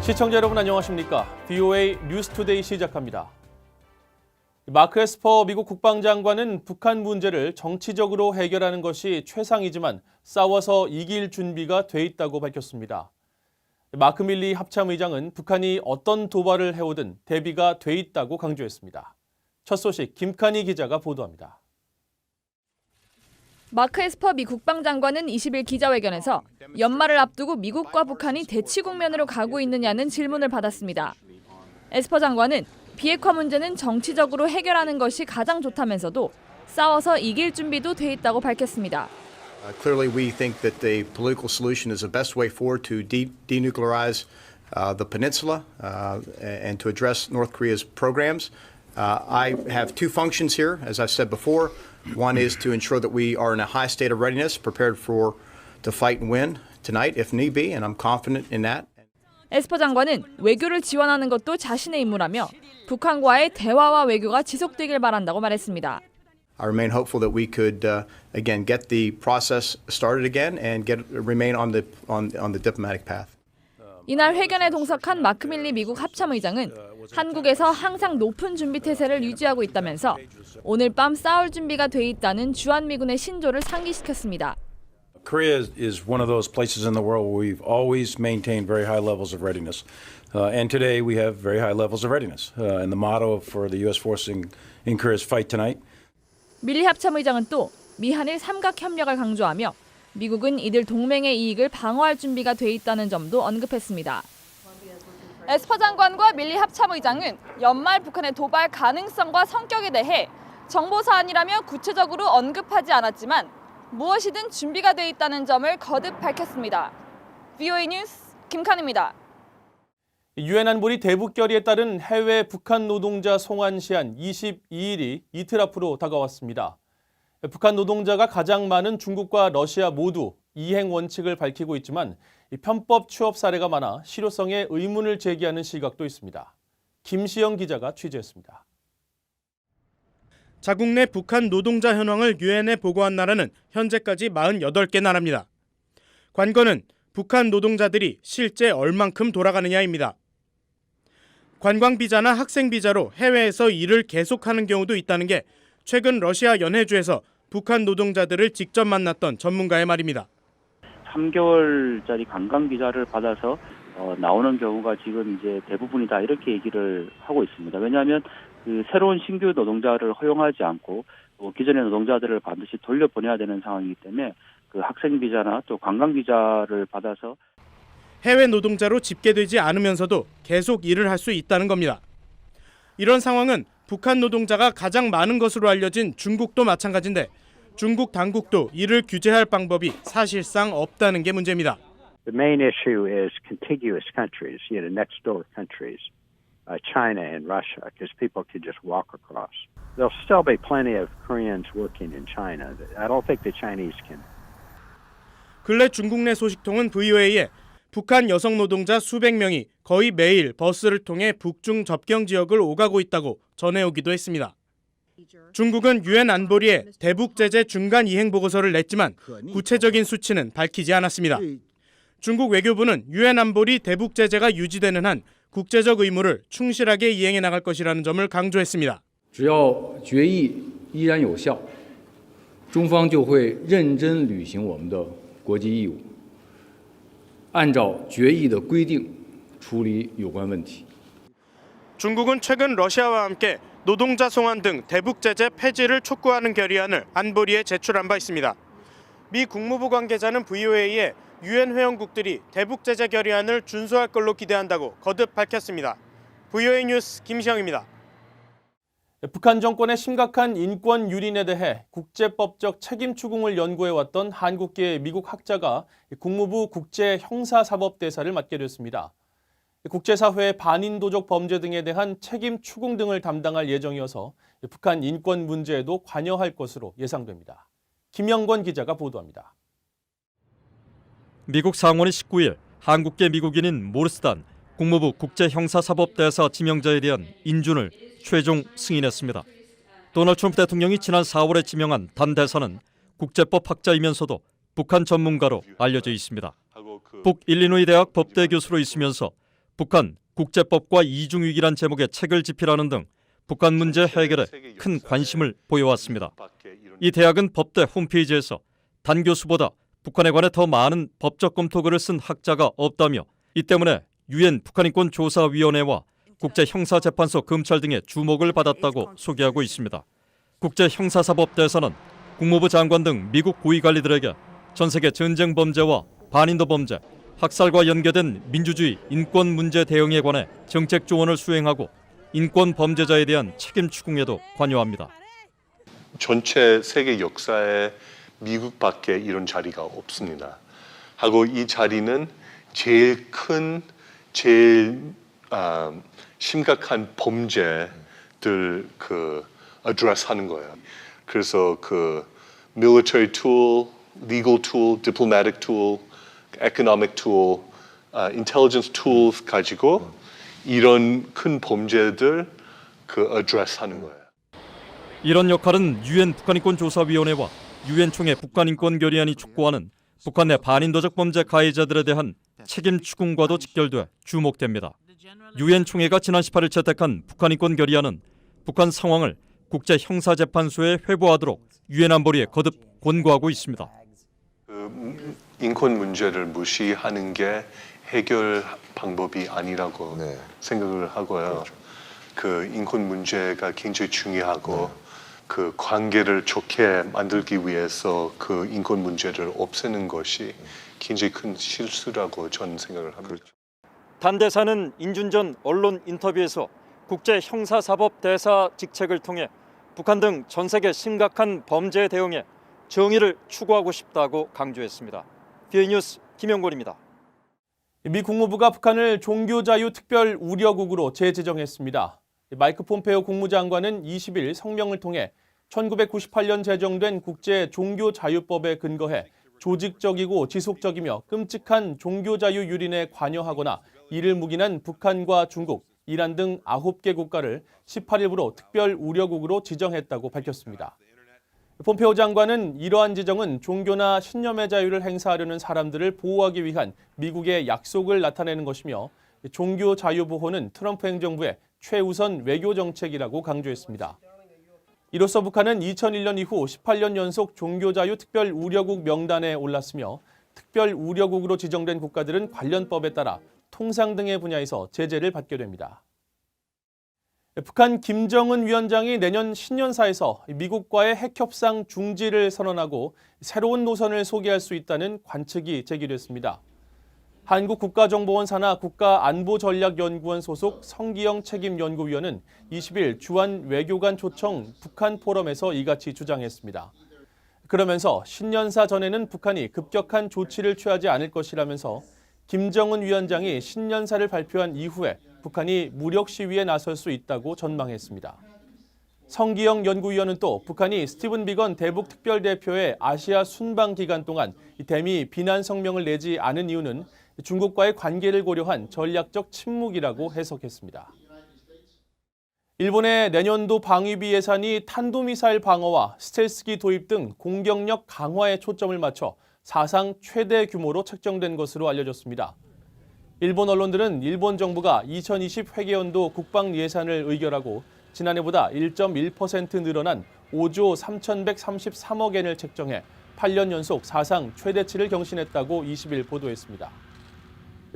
시청자 여러분 안녕하십니까? VOA 뉴스투데이 시작합니다. 마크 에스퍼 미국 국방장관은 북한 문제를 정치적으로 해결하는 것이 최상이지만 싸워서 이길 준비가 돼 있다고 밝혔습니다. 마크 밀리 합참의장은 북한이 어떤 도발을 해오든 대비가 돼 있다고 강조했습니다. 첫 소식 김칸희 기자가 보도합니다. 마크 에스퍼 미 국방장관은 20일 기자회견에서 연말을 앞두고 미국과 북한이 대치 국면으로 가고 있느냐는 질문을 받았습니다. 에스퍼 장관은 비핵화 문제는 정치적으로 해결하는 것이 가장 좋다면서도 싸워서 이길 준비도 돼 있다고 밝혔습니다. Clearly, we think that the political solution is the best way forward to denuclearize the peninsula and to address North Korea's programs. I have two functions here, as I've said before. One is to ensure that we are in a high state of readiness, prepared to fight and win tonight if need be, and I'm confident in that. 에스퍼 장관은 외교를 지원하는 것도 자신의 임무라며 북한과의 대화와 외교가 지속되길 바란다고 말했습니다. I remain hopeful that we could again get the process started again and remain on the diplomatic path. 이날 회견에 동석한 마크 밀리 미국 합참의장은 한국에서 항상 높은 준비 태세를 유지하고 있다면서 오늘 밤 싸울 준비가 돼 있다는 주한미군의 신조를 상기시켰습니다. Korea is one of those places in the world where we've always maintained very high levels of readiness. And today we have very high levels of readiness. And the motto for the U.S. force in Korea is fight tonight. 밀리 합참의장은 또 미한일 삼각협력을 강조하며 미국은 이들 동맹의 이익을 방어할 준비가 돼 있다는 점도 언급했습니다. 에스퍼 장관과 밀리 합참의장은 연말 북한의 도발 가능성과 성격에 대해 정보 사안이라며 구체적으로 언급하지 않았지만 무엇이든 준비가 돼 있다는 점을 거듭 밝혔습니다. VOA 뉴스 김칸희입니다. 유엔 안보리 대북 결의에 따른 해외 북한 노동자 송환 시한 22일이 이틀 앞으로 다가왔습니다. 북한 노동자가 가장 많은 중국과 러시아 모두 이행 원칙을 밝히고 있지만 편법 취업 사례가 많아 실효성에 의문을 제기하는 시각도 있습니다. 김시영 기자가 취재했습니다. 자국 내 북한 노동자 현황을 유엔에 보고한 나라는 현재까지 48개 나라입니다. 관건은 북한 노동자들이 실제 얼만큼 돌아가느냐입니다. 관광 비자나 학생 비자로 해외에서 일을 계속하는 경우도 있다는 게 최근 러시아 연해주에서 북한 노동자들을 직접 만났던 전문가의 말입니다. 3개월짜리 관광 비자를 받아서 나오는 경우가 지금 이제 대부분이다 이렇게 얘기를 하고 있습니다. 왜냐하면 그 새로운 신규 노동자를 허용하지 않고 기존의 노동자들을 반드시 돌려보내야 되는 상황이기 때문에 그 학생 비자나 또 관광 비자를 받아서 해외 노동자로 집계되지 않으면서도 계속 일을 할 수 있다는 겁니다. 이런 상황은 북한 노동자가 가장 많은 것으로 알려진 중국도 마찬가지인데 중국 당국도 이를 규제할 방법이 사실상 없다는 게 문제입니다. The main issue is contiguous countries, next door countries, China and Russia, because people can just walk across. There'll still be plenty of Koreans working in China. I don't think the Chinese can. 근래 중국 내 소식통은 VOA에 북한 여성 노동자 수백 명이 거의 매일 버스를 통해 북중 접경 지역을 오가고 있다고 전해오기도 했습니다. 중국은 유엔 안보리에 대북 제재 중간 이행 보고서를 냈지만 구체적인 수치는 밝히지 않았습니다. 중국 외교부는 유엔 안보리 대북 제재가 유지되는 한 국제적 의무를 충실하게 이행해 나갈 것이라는 점을 강조했습니다. 只要决议依然有效，中方就会认真履行我们的国际义务，按照决议的规定处理有关问题。 중국은 최근 러시아와 함께 노동자 송환 등 대북 제재 폐지를 촉구하는 결의안을 안보리에 제출한 바 있습니다. 미 국무부 관계자는 VOA에 유엔 회원국들이 대북 제재 결의안을 준수할 걸로 기대한다고 거듭 밝혔습니다. VOA 뉴스 김시영입니다. 북한 정권의 심각한 인권 유린에 대해 국제법적 책임 추궁을 연구해왔던 한국계 미국 학자가 국무부 국제형사사법대사를 맡게 됐습니다. 국제사회의 반인도적 범죄 등에 대한 책임 추궁 등을 담당할 예정이어서 북한 인권 문제에도 관여할 것으로 예상됩니다. 김영권 기자가 보도합니다. 미국 상원이 19일 한국계 미국인인 모르스단 국무부 국제형사사법대사 지명자에 대한 인준을 최종 승인했습니다. 도널드 트럼프 대통령이 지난 4월에 지명한 단 대사는 국제법 학자이면서도 북한 전문가로 알려져 있습니다. 북일리노이 대학 법대 교수로 있으면서 북한 국제법과 이중위기란 제목의 책을 집필하는 등 북한 문제 해결에 큰 관심을 보여왔습니다. 이 대학은 법대 홈페이지에서 단 교수보다 북한에 관해 더 많은 법적 검토글을 쓴 학자가 없다며 이 때문에 유엔 북한인권조사위원회와 국제형사재판소 검찰 등의 주목을 받았다고 소개하고 있습니다. 국제형사사법대에서는 국무부 장관 등 미국 고위관리들에게 전 세계 전쟁 범죄와 반인도 범죄, 학살과 연계된 민주주의 인권 문제 대응에 관해 정책 조언을 수행하고 인권 범죄자에 대한 책임 추궁에도 관여합니다. 전체 세계 역사에 미국밖에 이런 자리가 없습니다. 하고 이 자리는 제일 큰, 제일 심각한 범죄들 address하는 거예요. 그래서 military tool, legal tool, diplomatic tool, economic tool, intelligence tools 가지고 이런 큰 범죄들 address하는 거예요. 이런 역할은 유엔 북한인권조사위원회와 유엔 총회 북한인권결의안이 촉구하는 북한 내 반인도적 범죄 가해자들에 대한 책임 추궁과도 직결돼 주목됩니다. 유엔 총회가 지난 18일 채택한 북한인권결의안은 북한 상황을 국제형사재판소에 회부하도록 유엔 안보리에 거듭 권고하고 있습니다. 인권 문제를 무시하는 게 해결 방법이 아니라고 생각을 하고요. 인권 문제가 굉장히 중요하고 관계를 좋게 만들기 위해서 인권 문제를 없애는 것이 굉장히 큰 실수라고 저는 생각을 합니다. 단 대사는 인준 전 언론 인터뷰에서 국제형사사법대사 직책을 통해 북한 등 전 세계 심각한 범죄 대응에 정의를 추구하고 싶다고 강조했습니다. BA 뉴스 김영곤입니다. 미 국무부가 북한을 종교자유 특별 우려국으로 재지정했습니다. 마이크 폼페오 국무장관은 20일 성명을 통해 1998년 제정된 국제종교자유법에 근거해 조직적이고 지속적이며 끔찍한 종교자유 유린에 관여하거나 이를 묵인한 북한과 중국, 이란 등 9개 국가를 18일부로 특별 우려국으로 지정했다고 밝혔습니다. 폼페오 장관은 이러한 지정은 종교나 신념의 자유를 행사하려는 사람들을 보호하기 위한 미국의 약속을 나타내는 것이며 종교 자유 보호는 트럼프 행정부의 최우선 외교 정책이라고 강조했습니다. 이로써 북한은 2001년 이후 18년 연속 종교자유 특별 우려국 명단에 올랐으며 특별 우려국으로 지정된 국가들은 관련 법에 따라 통상 등의 분야에서 제재를 받게 됩니다. 북한 김정은 위원장이 내년 신년사에서 미국과의 핵협상 중지를 선언하고 새로운 노선을 소개할 수 있다는 관측이 제기됐습니다. 한국국가정보원 산하 국가안보전략연구원 소속 성기영 책임연구위원은 20일 주한 외교관 초청 북한 포럼에서 이같이 주장했습니다. 그러면서 신년사 전에는 북한이 급격한 조치를 취하지 않을 것이라면서 김정은 위원장이 신년사를 발표한 이후에 북한이 무력 시위에 나설 수 있다고 전망했습니다. 성기영 연구위원은 또 북한이 스티븐 비건 대북 특별대표의 아시아 순방 기간 동안 대미 비난 성명을 내지 않은 이유는 중국과의 관계를 고려한 전략적 침묵이라고 해석했습니다. 일본의 내년도 방위비 예산이 탄도미사일 방어와 스텔스기 도입 등 공격력 강화에 초점을 맞춰 사상 최대 규모로 책정된 것으로 알려졌습니다. 일본 언론들은 일본 정부가 2020 회계연도 국방 예산을 의결하고 지난해보다 1.1% 늘어난 5조 3,133억 엔을 책정해 8년 연속 사상 최대치를 경신했다고 20일 보도했습니다.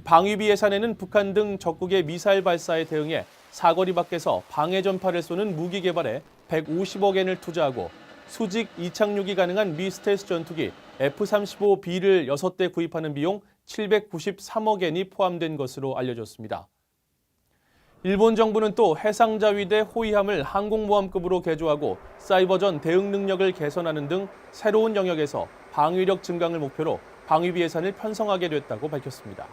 방위비 예산에는 북한 등 적국의 미사일 발사에 대응해 사거리 밖에서 방해 전파를 쏘는 무기 개발에 150억 엔을 투자하고 수직 이착륙이 가능한 미 스텔스 전투기 F-35B를 6대 구입하는 비용 793억 엔이 포함된 것으로 알려졌습니다. 일본 정부는 또 해상자위대 호위함을 항공모함급으로 개조하고 사이버전 대응 능력을 개선하는 등 새로운 영역에서 방위력 증강을 목표로 방위비 예산을 편성하게 됐다고 밝혔습니다.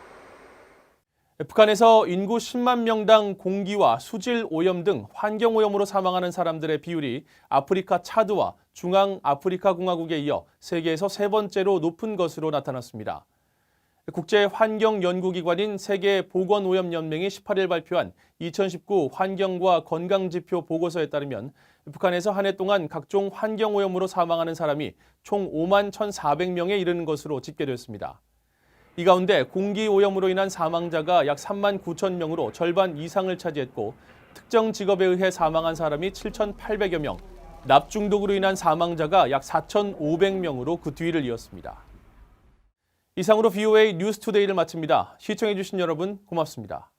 북한에서 인구 10만 명당 공기와 수질 오염 등 환경 오염으로 사망하는 사람들의 비율이 아프리카 차드와 중앙아프리카 공화국에 이어 세계에서 세 번째로 높은 것으로 나타났습니다. 국제환경연구기관인 세계보건오염연맹이 18일 발표한 2019 환경과 건강지표 보고서에 따르면 북한에서 한 해 동안 각종 환경오염으로 사망하는 사람이 총 5만 1,400명에 이르는 것으로 집계됐습니다. 이 가운데 공기 오염으로 인한 사망자가 약 3만 9천 명으로 절반 이상을 차지했고 특정 직업에 의해 사망한 사람이 7,800여 명, 납 중독으로 인한 사망자가 약 4,500명으로 그 뒤를 이었습니다. 이상으로 VOA 뉴스투데이를 마칩니다. 시청해주신 여러분 고맙습니다.